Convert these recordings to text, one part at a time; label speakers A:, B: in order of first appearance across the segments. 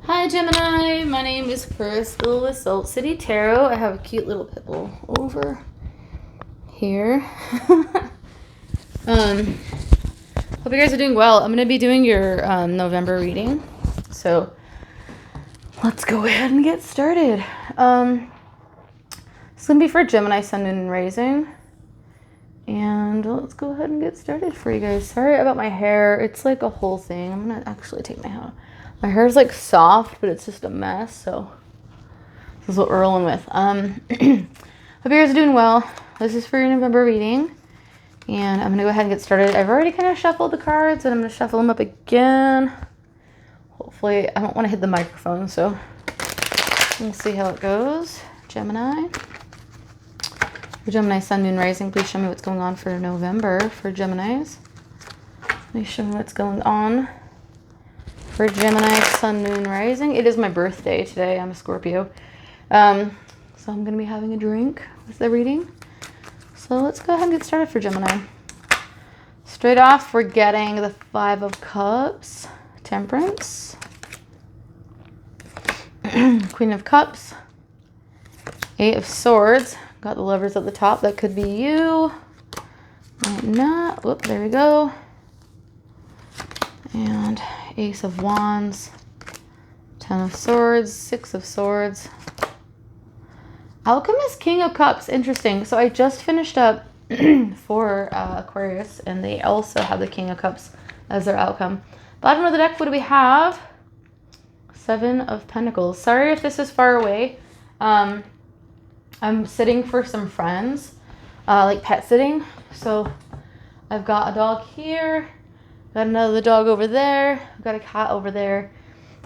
A: Hi Gemini, my name is Crystal with Salt City Tarot. I have a cute little pit bull over here. Hope you guys are doing well. I'm going to be doing your November reading. So let's go ahead and get started. It's going to be for Gemini, Sun, Moon, and Rising. And let's go ahead and get started for you guys. Sorry about my hair. It's like a whole thing. I'm going to actually take my hair out. My hair is like soft, but it's just a mess. So this is what we're rolling with. Hope you guys are doing well. This is for your November reading. And I'm going to go ahead and get started. I've already kind of shuffled the cards, and I'm going to shuffle them up again. Hopefully, I don't want to hit the microphone, so we'll see how it goes. Gemini. For Gemini, Sun, Moon, Rising, please show me what's going on for November for Geminis. Please show me what's going on for Gemini, Sun, Moon, Rising. It is my birthday today. I'm a Scorpio. So I'm going to be having a drink with the reading. So let's go ahead and get started for Gemini. Straight off, we're getting the Five of Cups, Temperance, Queen of Cups, Eight of Swords. Got the Lovers at the top. That could be you. Might not. Whoop, there we go. And Ace of Wands, Ten of Swords, Six of Swords. Alchemist, King of Cups. Interesting. So I just finished up for Aquarius, and they also have the King of Cups as their outcome. Bottom of the deck, what do we have? Seven of Pentacles. Sorry if this is far away. I'm sitting for some friends, like pet sitting. So I've got a dog here, got another dog over there, I've got a cat over there,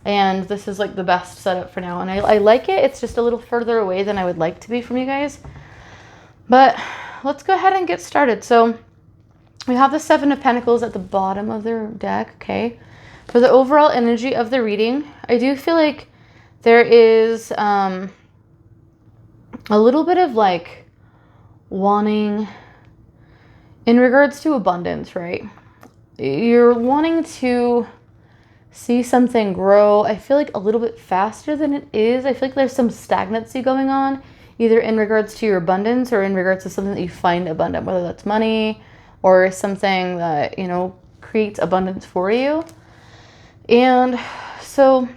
A: and this is like the best setup for now. And I like it. It's just a little further away than I would like to be from you guys. But let's go ahead and get started. So we have the Seven of Pentacles at the bottom of their deck, okay? For the overall energy of the reading, I do feel like there is a little bit of like wanting in regards to abundance, right? You're wanting to see something grow, I feel like a little bit faster than it is. I feel like there's some stagnancy going on, either in regards to your abundance or in regards to something that you find abundant, whether that's money or something that, you know, creates abundance for you. And so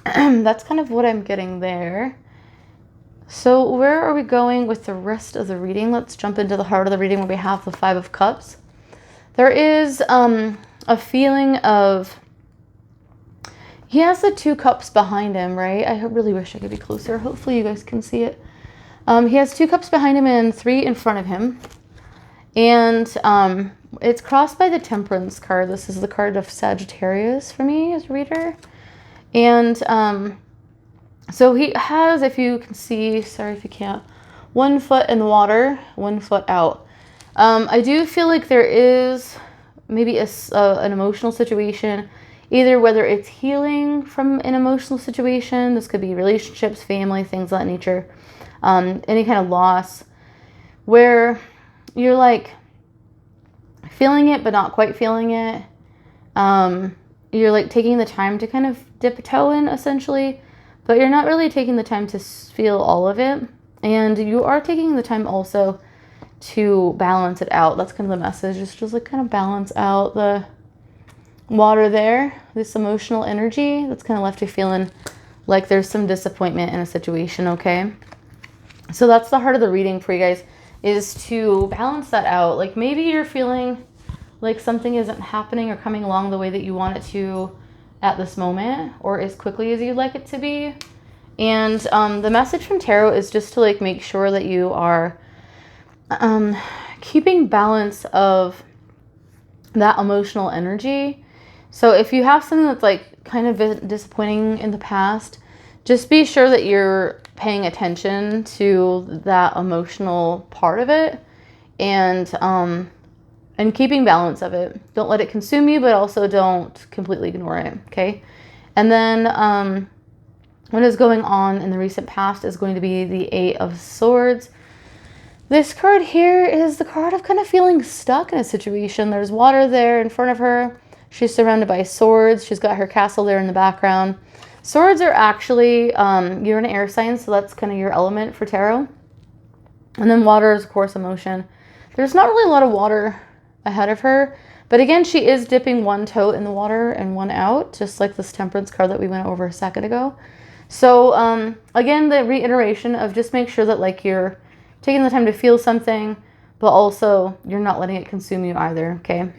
A: that's kind of what I'm getting there. So where are we going with the rest of the reading? Let's jump into the heart of the reading where we have the Five of Cups. There is a feeling of, he has the two cups behind him, right? I really wish I could be closer. Hopefully you guys can see it. He has two cups behind him and three in front of him. And it's crossed by the Temperance card. This is the card of Sagittarius for me as a reader. And so he has, if you can see, sorry if you can't, 1 foot in the water, 1 foot out. I do feel like there is maybe an emotional situation, either whether it's healing from an emotional situation, this could be relationships, family, things of that nature, any kind of loss, where you're like feeling it but not quite feeling it. You're like taking the time to kind of dip a toe in, essentially, but you're not really taking the time to feel all of it. And you are taking the time also to balance it out. That's kind of the message. It's just like kind of balance out the water there, this emotional energy that's kind of left you feeling like there's some disappointment in a situation, okay? So that's the heart of the reading for you guys, is to balance that out. Like maybe you're feeling like something isn't happening or coming along the way that you want it to at this moment, or as quickly as you'd like it to be. And the message from tarot is just to like make sure that you are keeping balance of that emotional energy. So if you have something that's like kind of disappointing in the past, just be sure that you're paying attention to that emotional part of it, and keeping balance of it. Don't let it consume you, but also don't completely ignore it, okay? And then what is going on in the recent past is going to be the Eight of Swords. This card here is the card of kind of feeling stuck in a situation. There's water there in front of her. She's surrounded by swords. She's got her castle there in the background. Swords are actually, you're an air sign, so that's kind of your element for tarot. And then water is, of course, emotion. There's not really a lot of water ahead of her. But again, she is dipping one toe in the water and one out, just like this temperance card that we went over a second ago. So again, the reiteration of just make sure that like you're taking the time to feel something, but also you're not letting it consume you either, okay?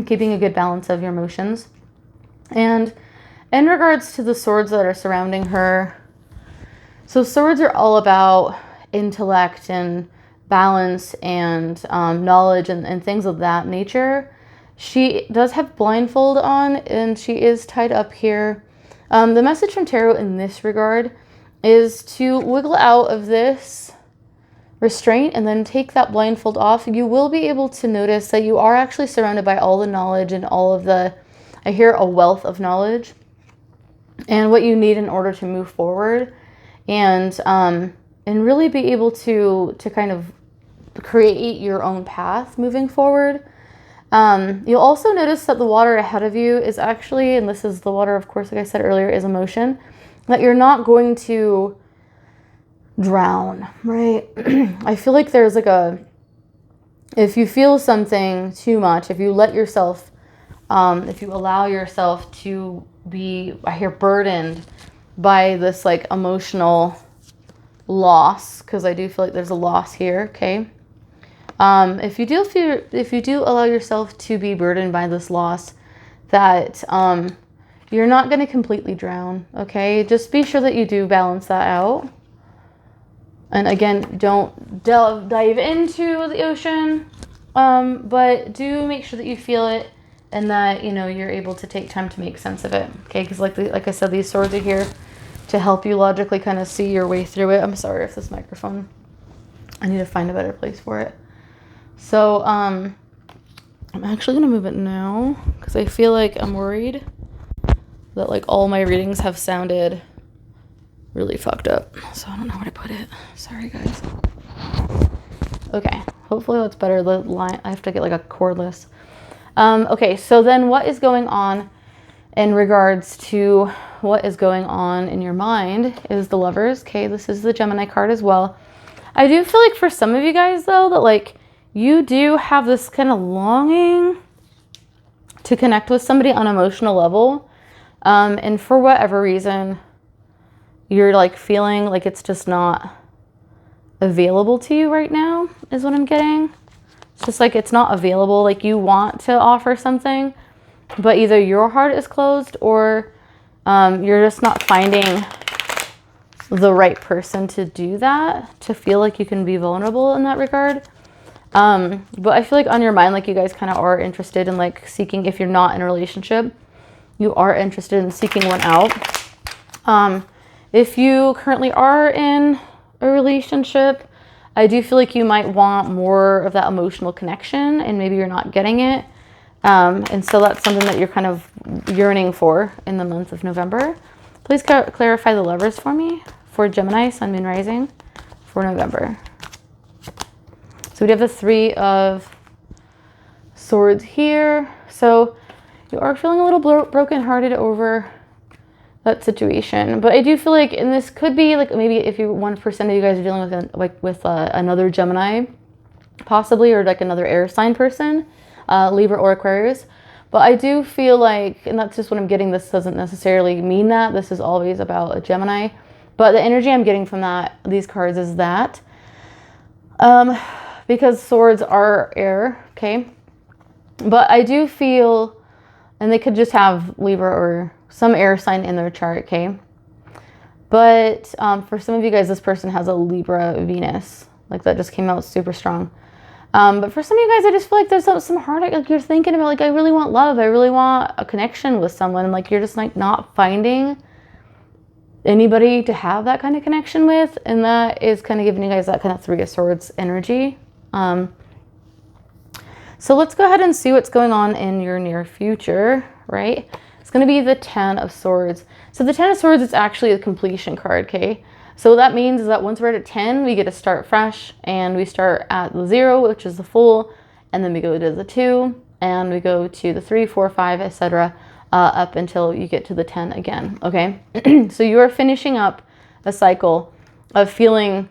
A: Keeping a good balance of your emotions. And in regards to the swords that are surrounding her, so swords are all about intellect and balance and knowledge and things of that nature. She does have blindfold on and she is tied up here. The message from tarot in this regard is to wiggle out of this restraint and then take that blindfold off. You will be able to notice that you are actually surrounded by all the knowledge and all of the, I hear a wealth of knowledge and what you need in order to move forward and really be able to kind of create your own path moving forward. You'll also notice that the water ahead of you is actually, and this is the water, of course, like I said earlier, is emotion, that you're not going to drown, right? I feel like there's like if you feel something too much, if you let yourself, if you allow yourself to be, I hear, burdened by this like emotional loss, because I do feel like there's a loss here, okay? If you do allow yourself to be burdened by this loss, that you're not going to completely drown, okay? Just be sure that you do balance that out. And again, don't dive into the ocean, but do make sure that you feel it and that, you know, you're able to take time to make sense of it, okay? Because like I said, these swords are here to help you logically kind of see your way through it. I'm sorry if this microphone, I need to find a better place for it. So I'm actually going to move it now because I feel like I'm worried that like all my readings have sounded really fucked up. So I don't know where to put it. Sorry, guys. Okay, hopefully that's better. The line, I have to get like a cordless. Okay, so then what is going on in regards to what is going on in your mind is the Lovers. Okay, this is the Gemini card as well. I do feel like for some of you guys though, that like you do have this kind of longing to connect with somebody on an emotional level. And for whatever reason, you're like feeling like it's just not available to you right now is what I'm getting. It's just like it's not available. Like you want to offer something, but either your heart is closed or you're just not finding the right person to do that, to feel like you can be vulnerable in that regard. But I feel like on your mind, like you guys kind of are interested in like seeking, if you're not in a relationship, you are interested in seeking one out. If you currently are in a relationship, I do feel like you might want more of that emotional connection and maybe you're not getting it. And so that's something that you're kind of yearning for in the month of November. Please clarify the Lovers for me for Gemini, Sun, Moon, Rising for November. So we have the Three of Swords here. So you are feeling a little brokenhearted over that situation, but I do feel like, and this could be like maybe if you 1% of you guys are dealing with another Gemini, possibly, or like another air sign person, Libra or Aquarius. But I do feel like, and that's just what I'm getting. This doesn't necessarily mean that this is always about a Gemini, but the energy I'm getting from these cards is that, because swords are air, okay. But I do feel, and they could just have Libra or some air sign in their chart, okay? But for some of you guys, this person has a Libra Venus. Like that just came out super strong. But for some of you guys, I just feel like there's some heartache. Like you're thinking about like, I really want love. I really want a connection with someone. And like you're just like not finding anybody to have that kind of connection with. And that is kind of giving you guys that kind of Three of Swords energy. So let's go ahead and see what's going on in your near future, right? It's going to be the Ten of Swords. So the Ten of Swords is actually a completion card, okay? So what that means is that once we're at 10, we get to start fresh, and we start at the 0, which is the Fool, and then we go to the 2, and we go to the 3, 4, 5, etc., up until you get to the 10 again, okay? So you are finishing up a cycle of feeling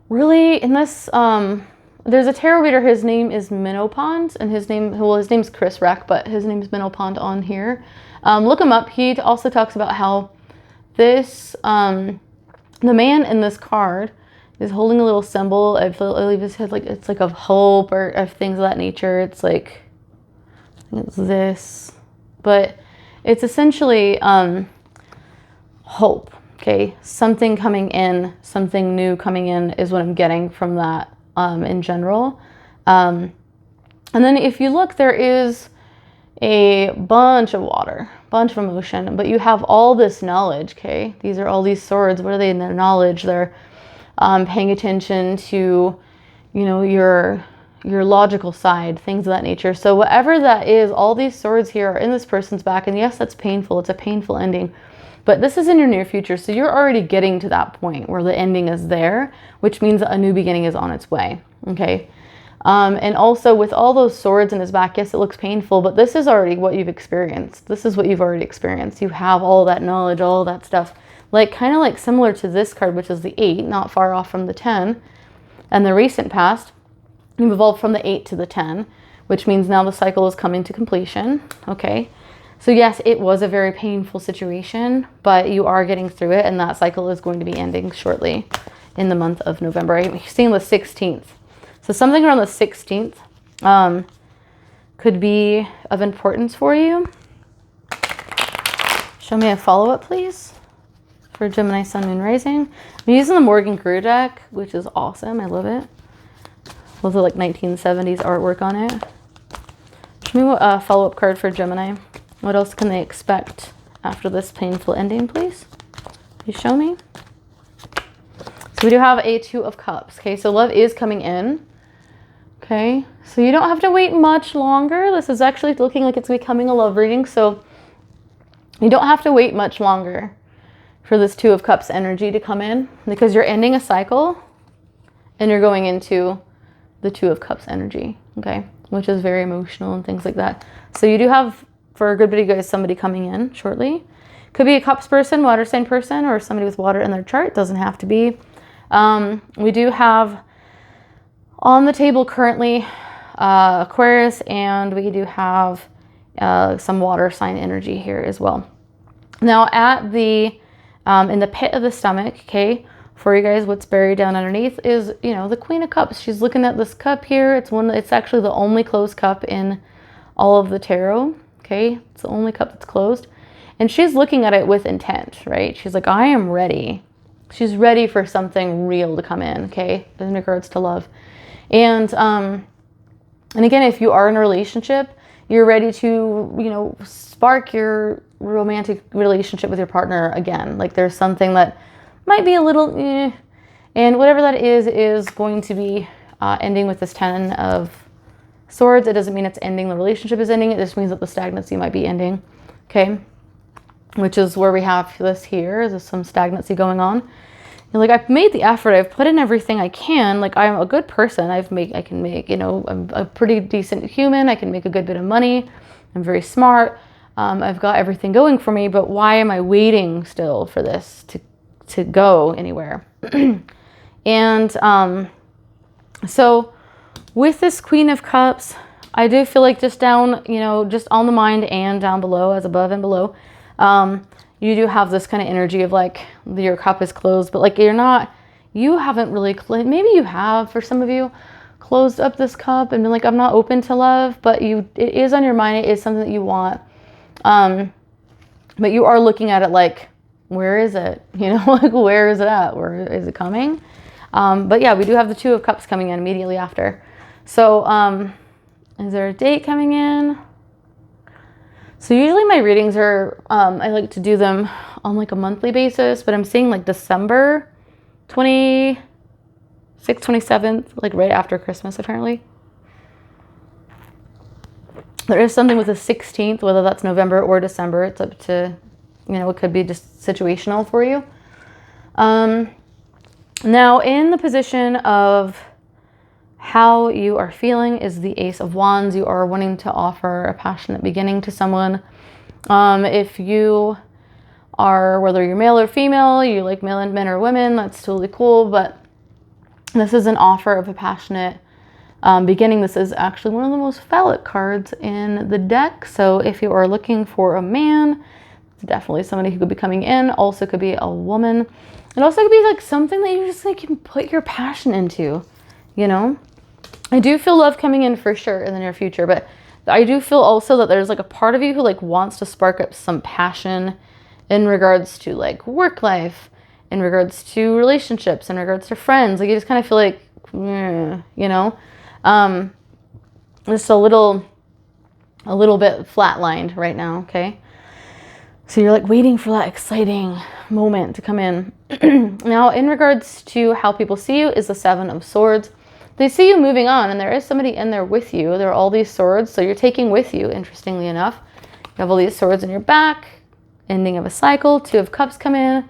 A: really in this, there's a tarot reader, his name is Minopond, and his name's Chris Reck, but his name is Minopond on here. Look him up. He also talks about how this, the man in this card is holding a little symbol. I believe his head, like, it's like of hope or of things of that nature. It's like, I think it's this, but it's essentially hope, okay? Something coming in, something new coming in is what I'm getting from that in general. And then if you look, there is a bunch of water, bunch of emotion, but you have all this knowledge, okay? These are all these swords. What are they in their knowledge? They're paying attention to, you know, your logical side, things of that nature. So whatever that is, all these swords here are in this person's back. And yes, that's painful. It's a painful ending. But this is in your near future. So you're already getting to that point where the ending is there, which means that a new beginning is on its way. Okay. And also with all those swords in his back, yes, it looks painful, but this is already what you've experienced. This is what you've already experienced. You have all that knowledge, all that stuff, like kind of like similar to this card, which is the 8, not far off from the 10 and the recent past. You've evolved from the 8 to the 10, which means now the cycle is coming to completion. Okay. So yes, it was a very painful situation, but you are getting through it, and that cycle is going to be ending shortly in the month of November. I'm seeing the 16th. So something around the 16th could be of importance for you. Show me a follow-up, please, for Gemini Sun, Moon, Rising. I'm using the Morgan Greer deck, which is awesome. I love it. Love the like 1970s artwork on it. Show me a follow-up card for Gemini. What else can they expect after this painful ending, please? You show me. So we do have a 2 of Cups. Okay, so love is coming in. Okay, so you don't have to wait much longer. This is actually looking like it's becoming a love reading. So you don't have to wait much longer for this 2 of Cups energy to come in, because you're ending a cycle and you're going into the 2 of Cups energy. Okay, which is very emotional and things like that. So you do have, for a good bit of you guys, somebody coming in shortly. Could be a Cups person, water sign person, or somebody with water in their chart. Doesn't have to be. We do have on the table currently Aquarius, and we do have some water sign energy here as well. Now at the in the pit of the stomach, okay, for you guys, what's buried down underneath is, you know, the Queen of Cups. She's looking at this cup here. It's actually the only closed cup in all of the tarot. Okay, it's the only cup that's closed, and she's looking at it with intent, right? She's like, I am ready. She's ready for something real to come in, okay, in regards to love. And again, if you are in a relationship, you're ready to, you know, spark your romantic relationship with your partner again. Like there's something that might be a little and whatever that is going to be ending with this 10 of Swords. It doesn't mean it's ending, the relationship is ending. It just means that the stagnancy might be ending, okay? Which is where we have this here. There's some stagnancy going on. And like, I've made the effort. I've put in everything I can. Like, I'm a good person. I can make, you know, I'm a pretty decent human. I can make a good bit of money. I'm very smart. I've got everything going for me, but why am I waiting still for this to go anywhere? And so with this Queen of Cups, I do feel like just down, you know, just on the mind and down below, as above and below, you do have this kind of energy of like your cup is closed, but like you haven't really, maybe you have, for some of you, closed up this cup and been like, I'm not open to love, but it is on your mind. It is something that you want. But you are looking at it like, where is it? You know, like, where is it at? Where is it coming? But yeah, we do have the 2 of Cups coming in immediately after. So, is there a date coming in? So usually my readings are, I like to do them on like a monthly basis, but I'm seeing like December 26th, 27th, like right after Christmas, apparently. There is something with the 16th, whether that's November or December. It's up to, you know, it could be just situational for you. Now in the position of how you are feeling is the Ace of Wands. You are wanting to offer a passionate beginning to someone. If you are, whether you're male or female, you like men or women, that's totally cool. But this is an offer of a passionate beginning. This is actually one of the most phallic cards in the deck. So if you are looking for a man, it's definitely somebody who could be coming in. Also could be a woman. It also could be like something that you just like can put your passion into, you know? I do feel love coming in for sure in the near future, but I do feel also that there's like a part of you who like wants to spark up some passion in regards to like work life, in regards to relationships, in regards to friends. Like you just kind of feel like, you know, just a little bit flatlined right now. Okay. So you're like waiting for that exciting moment to come in. Now, in regards to how people see you is the Seven of Swords. They see you moving on, and there is somebody in there with you. There are all these swords, so you're taking with you, interestingly enough. You have all these swords in your back, ending of a cycle. Two of Cups come in,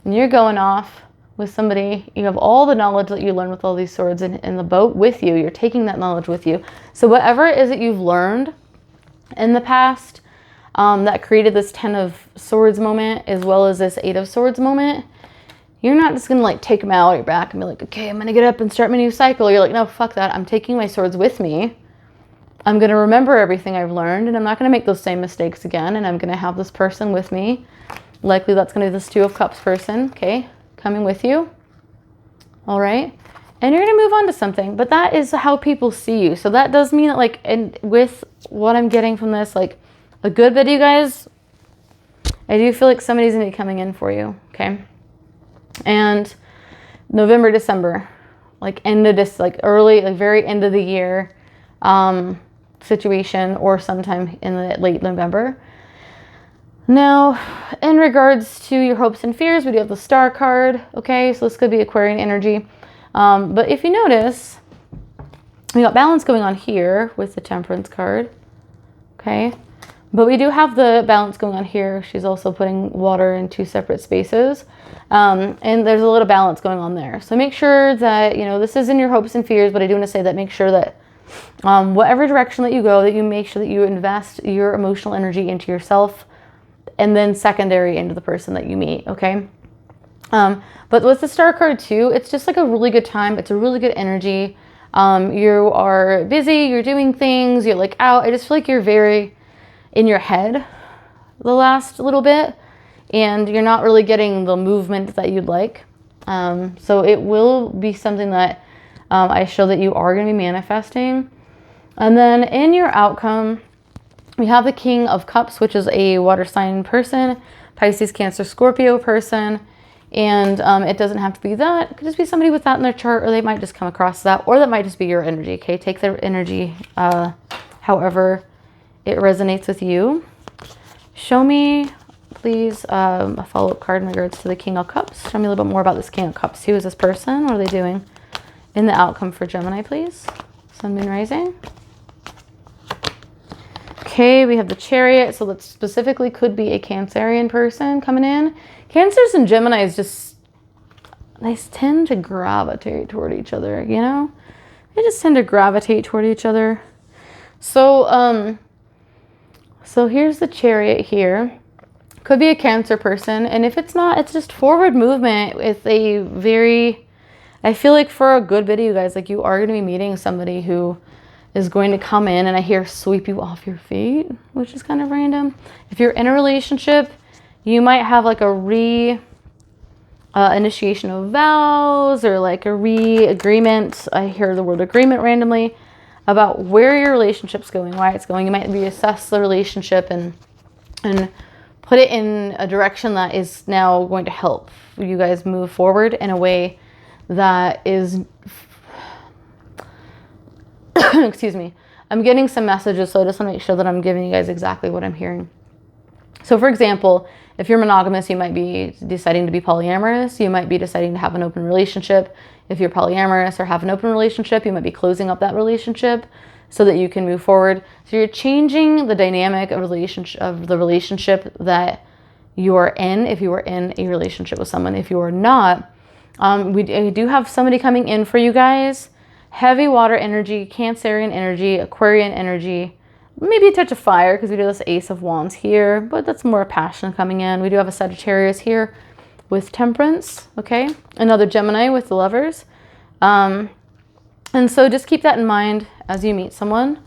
A: and you're going off with somebody. You have all the knowledge that you learned with all these swords in the boat with you. You're taking that knowledge with you. So whatever it is that you've learned in the past that created this 10 of Swords moment, as well as this 8 of Swords moment, you're not just gonna like take them out of your back and be like, okay, I'm gonna get up and start my new cycle. You're like, no, fuck that. I'm taking my swords with me. I'm gonna remember everything I've learned, and I'm not gonna make those same mistakes again. And I'm gonna have this person with me. Likely that's gonna be this 2 of Cups person, okay, coming with you. All right, and you're gonna move on to something. But that is how people see you. So that does mean that, like, and with what I'm getting from this, like a good bit of you guys, I do feel like somebody's gonna be coming in for you, okay. And November, December, like end of this, like early, like very end of the year situation, or sometime in the late November. Now, in regards to your hopes and fears, we do have the Star card. Okay, so this could be Aquarian energy. But if you notice, we got balance going on here with the Temperance card. Okay, but we do have the balance going on here. She's also putting water in 2 separate spaces. And there's a little balance going on there. So make sure that, you know, this is in your hopes and fears, but I do want to say that make sure that whatever direction that you go, that you make sure that you invest your emotional energy into yourself, and then secondary into the person that you meet, okay? But with the Star card too, it's just like a really good time. It's a really good energy. You are busy, you're doing things, you're like out. I just feel like you're very in your head the last little bit, and you're not really getting the movement that you'd like. So it will be something that I show that you are going to be manifesting. And then in your outcome, we have the King of Cups, which is a water sign person, Pisces, Cancer, Scorpio person. And it doesn't have to be that. It could just be somebody with that in their chart, or they might just come across that, or that might just be your energy, okay? Take their energy however it resonates with you. Show me, please, a follow-up card in regards to the King of Cups. Show me a little bit more about this King of Cups. Who is this person? What are they doing in the outcome for Gemini, please? Sun, Moon, Rising. Okay, we have the Chariot. So that specifically could be a Cancerian person coming in. Cancers and Geminis just, they tend to gravitate toward each other, you know? They just tend to gravitate toward each other. So, so here's the Chariot here. Could be a Cancer person. And if it's not, it's just forward movement with a very, I feel like for a good bit of you guys, like you are going to be meeting somebody who is going to come in, and I hear sweep you off your feet, which is kind of random. If you're in a relationship, you might have like a initiation of vows, or like a agreement. I hear the word agreement randomly about where your relationship's going, why it's going. You might reassess the relationship and put it in a direction that is now going to help you guys move forward in a way that is excuse me. I'm getting some messages, so I just want to make sure that I'm giving you guys exactly what I'm hearing. So for example, if you're monogamous, you might be deciding to be polyamorous. You might be deciding to have an open relationship. If you're polyamorous or have an open relationship, you might be closing up that relationship so that you can move forward. So you're changing the dynamic of the relationship that you are in, if you are in a relationship with someone. If you are not, we do have somebody coming in for you guys heavy water energy, Cancerian energy, Aquarian energy, maybe a touch of fire because we do this Ace of Wands here, but that's more passion coming in. We do have a Sagittarius here with Temperance, okay? Another Gemini with the Lovers. And so just keep that in mind as you meet someone.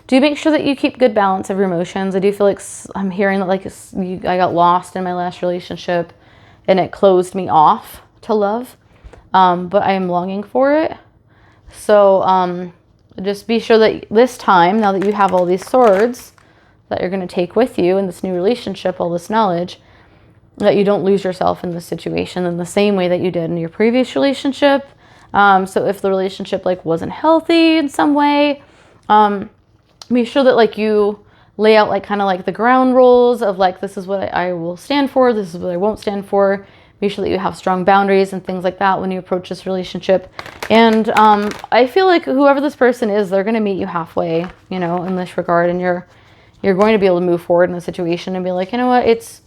A: Do make sure that you keep good balance of your emotions. I do feel like I'm hearing that like I got lost in my last relationship and it closed me off to love, but I am longing for it. So just be sure that this time, now that you have all these swords that you're going to take with you in this new relationship, all this knowledge, that you don't lose yourself in this situation in the same way that you did in your previous relationship. So if the relationship like wasn't healthy in some way, be sure that like you lay out like kind of like the ground rules of like, this is what I will stand for, this is what I won't stand for. Make sure that you have strong boundaries and things like that when you approach this relationship. And I feel like whoever this person is, they're going to meet you halfway, you know, in this regard. And you're going to be able to move forward in the situation and be like, you know what,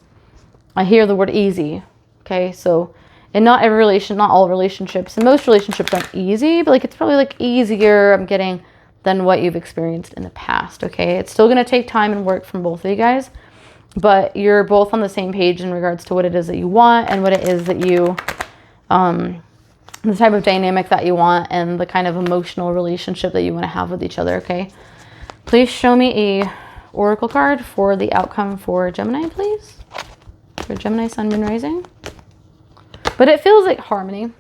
A: I hear the word easy. Okay, so, and not all relationships, and most relationships aren't easy, but like it's probably like easier, I'm getting, than what you've experienced in the past. Okay, it's still going to take time and work from both of you guys, but you're both on the same page in regards to what it is that you want and what it is that you, the type of dynamic that you want and the kind of emotional relationship that you want to have with each other. Okay, please show me a oracle card for the outcome for Gemini, please. For Gemini, Sun, Moon, Rising. But it feels like harmony.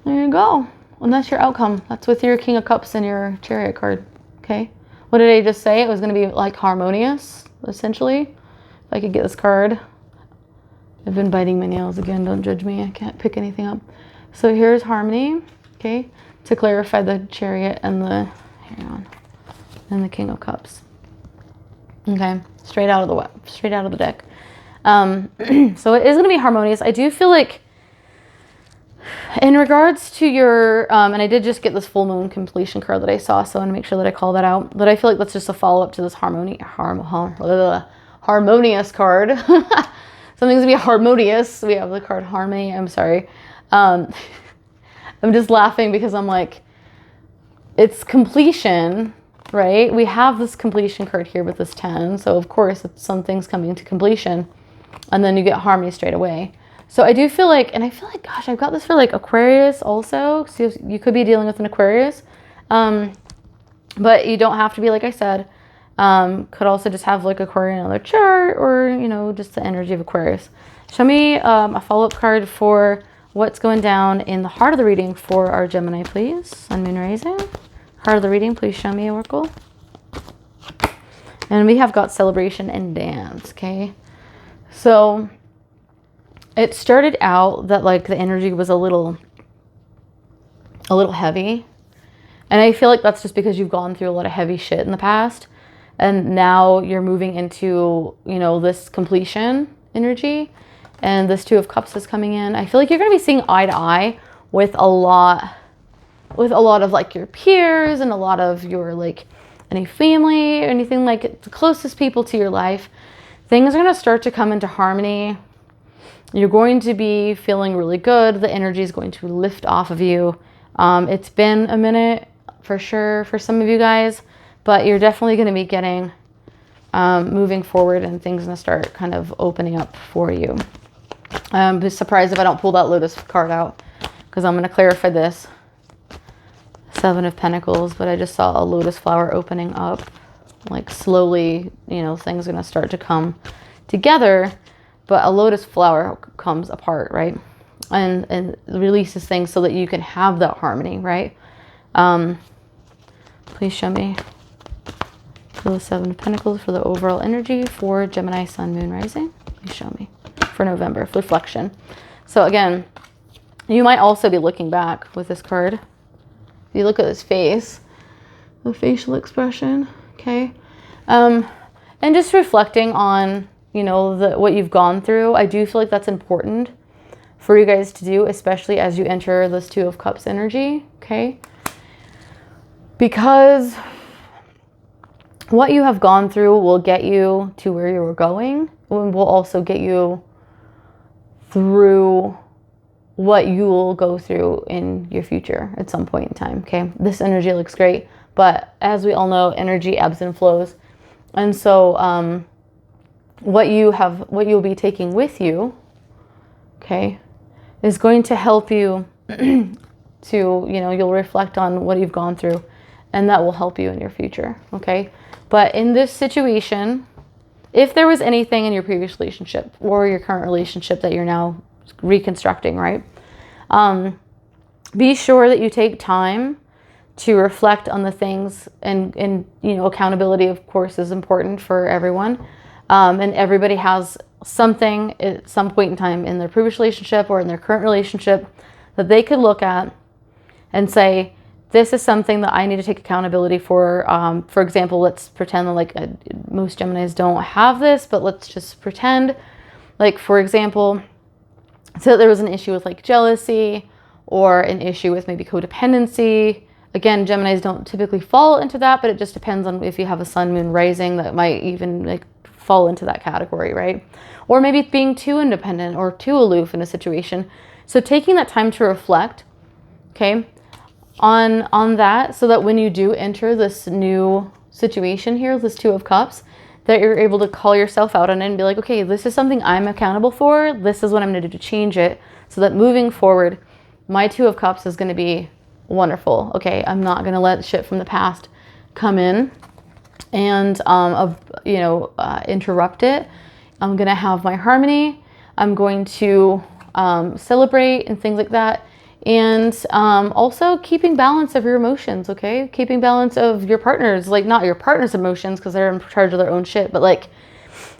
A: There you go. And that's your outcome. That's with your King of Cups and your Chariot card. Okay. What did I just say? It was going to be like harmonious, essentially. If I could get this card. I've been biting my nails again. Don't judge me. I can't pick anything up. So here's harmony. Okay. To clarify the Chariot and the, and the King of Cups. Okay. Straight out of the deck. So it is going to be harmonious. I do feel like in regards to your, and I did just get this full moon completion card that I saw, so I want to make sure that I call that out. But I feel like that's just a follow-up to this harmonious card. Something's going to be harmonious. We have the card harmony. I'm sorry. I'm just laughing because I'm like, it's completion, right? We have this completion card here with this 10. So of course, something's coming to completion. And then you get harmony straight away. So I do feel like, and I feel like, gosh, I've got this for like Aquarius also. So you could be dealing with an Aquarius. But you don't have to be, like I said. Could also just have like Aquarian on their chart, or, you know, just the energy of Aquarius. Show me a follow-up card for what's going down in the heart of the reading for our Gemini, please. Sun, Moon, Rising. Heart of the reading, please show me, Oracle. And we have got celebration and dance, okay? So it started out that like the energy was a little heavy. And I feel like that's just because you've gone through a lot of heavy shit in the past. And now you're moving into, you know, this completion energy. And this Two of Cups is coming in. I feel like you're going to be seeing eye to eye with a lot of like your peers and a lot of your like any family or anything like the closest people to your life. Things are going to start to come into harmony. You're going to be feeling really good. The energy is going to lift off of you. It's been a minute for sure for some of you guys, but you're definitely going to be getting moving forward, and things are going to start kind of opening up for you. I'm just surprised if I don't pull that Lotus card out, because I'm going to clarify this. Seven of Pentacles, but I just saw a lotus flower opening up. Like slowly, you know, things are going to start to come together, but a lotus flower comes apart, right? And releases things so that you can have that harmony, right? Please show me for the Seven of Pentacles for the overall energy for Gemini, Sun, Moon, Rising. Please show me for November, reflection. So again, you might also be looking back with this card. If you look at his face, the facial expression, okay? And just reflecting on, you know, what you've gone through. I do feel like that's important for you guys to do, especially as you enter this Two of Cups energy, okay? Because what you have gone through will get you to where you were going, and will also get you through what you will go through in your future at some point in time. Okay, this energy looks great, but as we all know, energy ebbs and flows. And so what you'll be taking with you, okay, is going to help you to, you'll reflect on what you've gone through, and that will help you in your future. Okay, but in this situation, if there was anything in your previous relationship or your current relationship that you're now reconstructing, right? Be sure that you take time to reflect on the things, and accountability, of course, is important for everyone. And everybody has something at some point in time in their previous relationship or in their current relationship that they could look at and say, this is something that I need to take accountability for. For example, let's pretend that most Geminis don't have this, but let's just pretend, for example, so there was an issue with jealousy, or an issue with maybe codependency. Again, Geminis don't typically fall into that, but it just depends on if you have a sun, moon, rising that might even fall into that category, right? Or maybe being too independent or too aloof in a situation. So taking that time to reflect, okay, on that, so that when you do enter this new situation here, this Two of Cups, that you're able to call yourself out on it and be like, okay, this is something I'm accountable for. This is what I'm going to do to change it, so that moving forward, my Two of Cups is going to be wonderful. Okay, I'm not going to let shit from the past come in and interrupt it. I'm going to have my harmony. I'm going to celebrate and things like that. And also keeping balance of your emotions, okay? Keeping balance of your partner's, not your partner's emotions because they're in charge of their own shit, but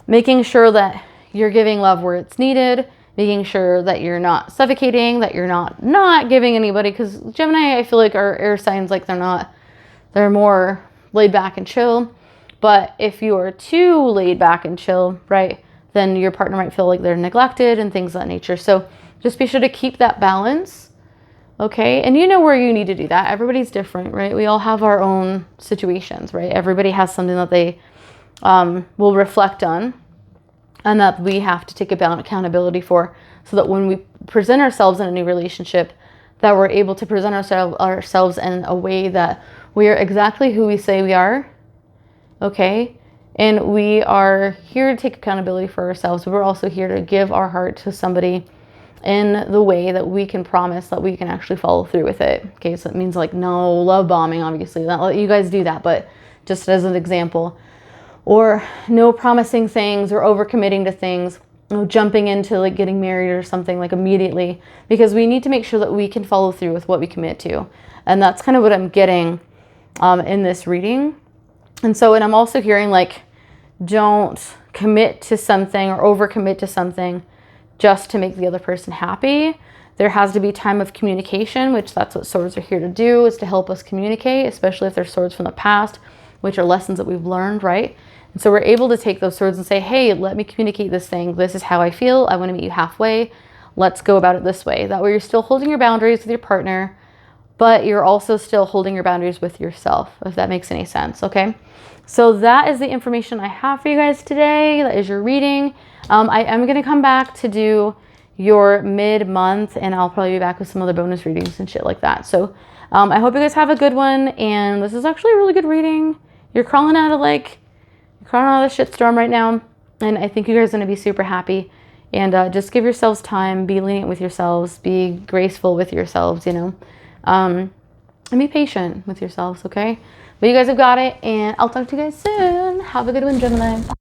A: making sure that you're giving love where it's needed, making sure that you're not suffocating, that you're not giving anybody, because Gemini, I feel like, are air signs, they're more laid back and chill. But if you are too laid back and chill, right, then your partner might feel like they're neglected and things of that nature. So just be sure to keep that balance. Okay, and you know where you need to do that. Everybody's different, right? We all have our own situations, right? Everybody has something that they will reflect on, and that we have to take accountability for, so that when we present ourselves in a new relationship, that we're able to present ourselves in a way that we are exactly who we say we are, okay? And we are here to take accountability for ourselves, but we're also here to give our heart to somebody in the way that we can promise that we can actually follow through with it. Okay, so that means no love bombing, obviously. Not let you guys do that, but just as an example. Or no promising things or overcommitting to things. No jumping into getting married or something immediately, because we need to make sure that we can follow through with what we commit to. And that's kind of what I'm getting in this reading. And so, and I'm also hearing don't commit to something or overcommit to something just to make the other person happy. There has to be time of communication, which that's what swords are here to do, is to help us communicate, especially if they're swords from the past, which are lessons that we've learned, right? And so we're able to take those swords and say, hey, let me communicate this thing. This is how I feel. I want to meet you halfway. Let's go about it this way. That way you're still holding your boundaries with your partner, but you're also still holding your boundaries with yourself, if that makes any sense, okay? So that is the information I have for you guys today. That is your reading. I am going to come back to do your mid-month, and I'll probably be back with some other bonus readings and shit like that. So I hope you guys have a good one, and this is actually a really good reading. You're crawling out of the shitstorm right now, and I think you guys are going to be super happy. And just give yourselves time, be lenient with yourselves, be graceful with yourselves, and be patient with yourselves, okay? But you guys have got it, and I'll talk to you guys soon. Have a good one, Gemini. Bye.